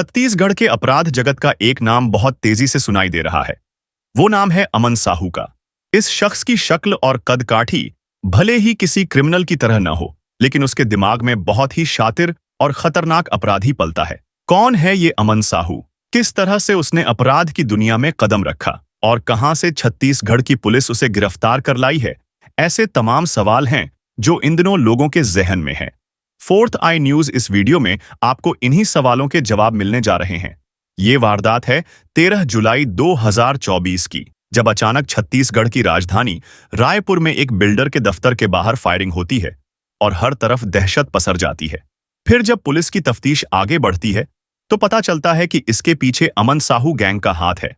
छत्तीसगढ़ के अपराध जगत का एक नाम बहुत तेजी से सुनाई दे रहा है। वो नाम है अमन साहू का। इस शख्स की शक्ल और कद काठी भले ही किसी क्रिमिनल की तरह न हो, लेकिन उसके दिमाग में बहुत ही शातिर और खतरनाक अपराधी पलता है। कौन है ये अमन साहू? किस तरह से उसने अपराध की दुनिया में कदम रखा और कहां से छत्तीसगढ़ की पुलिस उसे गिरफ्तार कर लाई है? ऐसे तमाम सवाल हैं जो इन दिनों लोगों के जहन में हैं। फोर्थ आई न्यूज इस वीडियो में आपको इन्हीं सवालों के जवाब मिलने जा रहे हैं। ये वारदात है 13 जुलाई 2024 की, जब अचानक छत्तीसगढ़ की राजधानी रायपुर में एक बिल्डर के दफ्तर के बाहर फायरिंग होती है और हर तरफ दहशत पसर जाती है। फिर जब पुलिस की तफ्तीश आगे बढ़ती है तो पता चलता है कि इसके पीछे अमन साहू गैंग का हाथ है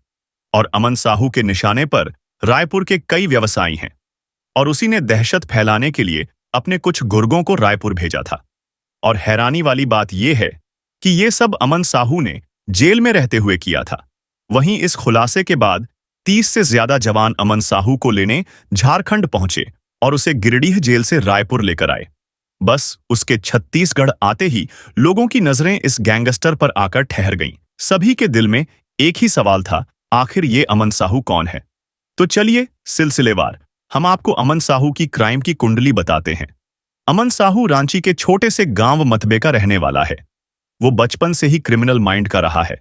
और अमन साहू के निशाने पर रायपुर के कई व्यवसायी हैं और उसी ने दहशत फैलाने के लिए अपने कुछ गुर्गों को रायपुर भेजा था। और हैरानी वाली बात यह है कि ये सब अमन साहू ने जेल में रहते हुए किया था। वहीं इस खुलासे के बाद 30 से ज्यादा जवान अमन साहू को लेने झारखंड पहुंचे और उसे गिरिडीह जेल से रायपुर लेकर आए। बस उसके छत्तीसगढ़ आते ही लोगों की नजरें इस गैंगस्टर पर आकर ठहर गईं। सभी के दिल में एक ही सवाल था, आखिर ये अमन साहू कौन है? तो चलिए सिलसिलेवार हम आपको अमन साहू की क्राइम की कुंडली बताते हैं। अमन साहू रांची के छोटे से गांव मतबे का रहने वाला है। वो बचपन से ही क्रिमिनल माइंड का रहा है।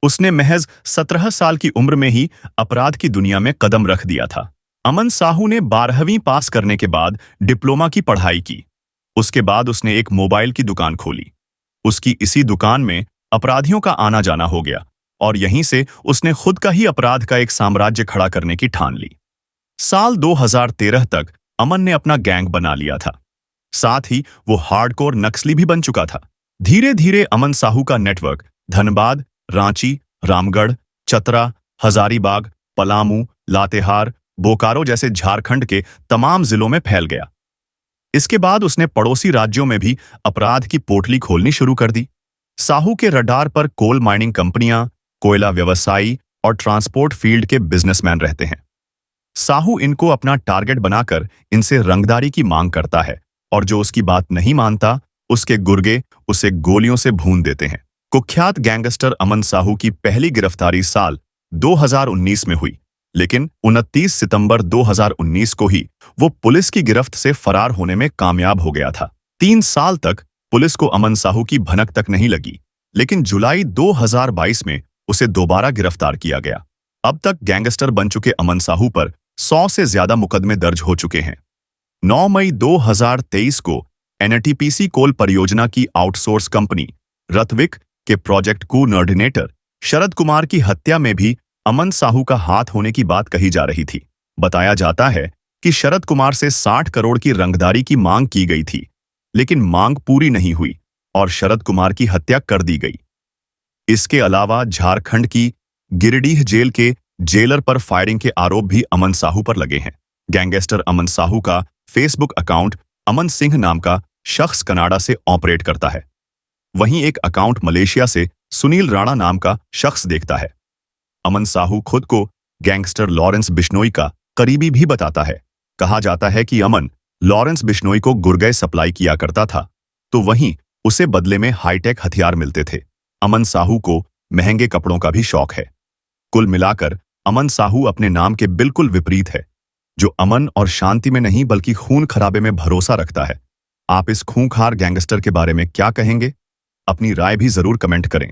उसने महज 17 साल की उम्र में ही अपराध की दुनिया में कदम रख दिया था। अमन साहू ने 12वीं पास करने के बाद डिप्लोमा की पढ़ाई की। उसके बाद उसने एक मोबाइल की दुकान खोली। उसकी इसी दुकान में अपराधियों का आना जाना हो गया और यहीं से उसने खुद का ही अपराध का एक साम्राज्य खड़ा करने की ठान ली। साल 2013 तक अमन ने अपना गैंग बना लिया था। साथ ही वो हार्डकोर नक्सली भी बन चुका था। धीरे धीरे अमन साहू का नेटवर्क धनबाद, रांची, रामगढ़, चतरा, हजारीबाग, पलामू, लातेहार, बोकारो जैसे झारखंड के तमाम जिलों में फैल गया। इसके बाद उसने पड़ोसी राज्यों में भी अपराध की पोटली खोलनी शुरू कर दी। साहू के रडार पर कोल माइनिंग कंपनियां, कोयला व्यवसायी और ट्रांसपोर्ट फील्ड के बिजनेसमैन रहते हैं। साहू इनको अपना टारगेट बनाकर इनसे रंगदारी की मांग करता है और जो उसकी बात नहीं मानता उसके गुर्गे उसे गोलियों से भून देते हैं। कुख्यात गैंगस्टर अमन साहू की पहली गिरफ्तारी साल 2019 में हुई, लेकिन 29 सितंबर 2019 को ही वो पुलिस की गिरफ्त से फरार होने में कामयाब हो गया था। 3 साल तक पुलिस को अमन साहू की भनक तक नहीं लगी, लेकिन जुलाई 2022 में उसे दोबारा गिरफ्तार किया गया। अब तक गैंगस्टर बन चुके अमन साहू पर 100 से ज्यादा मुकदमे दर्ज हो चुके हैं। 9 मई 2023 को एनटीपीसी कोल परियोजना की आउटसोर्स कंपनी रत्विक के प्रोजेक्ट कोऑर्डिनेटर शरद कुमार की हत्या में भी अमन साहू का हाथ होने की बात कही जा रही थी। बताया जाता है कि शरद कुमार से 60 करोड़ की रंगदारी की मांग की गई थी, लेकिन मांग पूरी नहीं हुई और शरद कुमार की हत्या कर दी गई। इसके अलावा झारखंड की गिरिडीह जेल के जेलर पर फायरिंग के आरोप भी अमन साहू पर लगे हैं। गैंगस्टर अमन साहू का फेसबुक अकाउंट अमन सिंह नाम का शख्स कनाडा से ऑपरेट करता है। वहीं एक अकाउंट मलेशिया से सुनील राणा नाम का शख्स देखता है। अमन साहू खुद को गैंगस्टर लॉरेंस बिश्नोई का करीबी भी बताता है। कहा जाता है कि अमन लॉरेंस बिश्नोई को गुर्गे सप्लाई किया करता था, तो वहीं उसे बदले में हाईटेक हथियार मिलते थे। अमन साहू को महंगे कपड़ों का भी शौक है। कुल मिलाकर अमन साहू अपने नाम के बिल्कुल विपरीत है, जो अमन और शांति में नहीं बल्कि खून खराबे में भरोसा रखता है। आप इस खूंखार गैंगस्टर के बारे में क्या कहेंगे? अपनी राय भी जरूर कमेंट करें।